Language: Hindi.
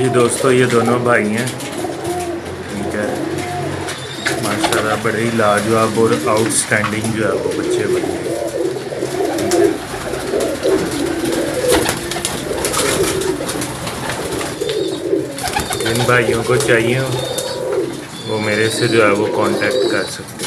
जी दोस्तों, ये दोनों भाई हैं। ठीक है, माशाल्लाह बड़े ही लाजवाब और आउटस्टैंडिंग जो है वो बच्चे बने हैं। जिन भाइयों को चाहिए वो मेरे से जो है वो कांटेक्ट कर सकते हैं।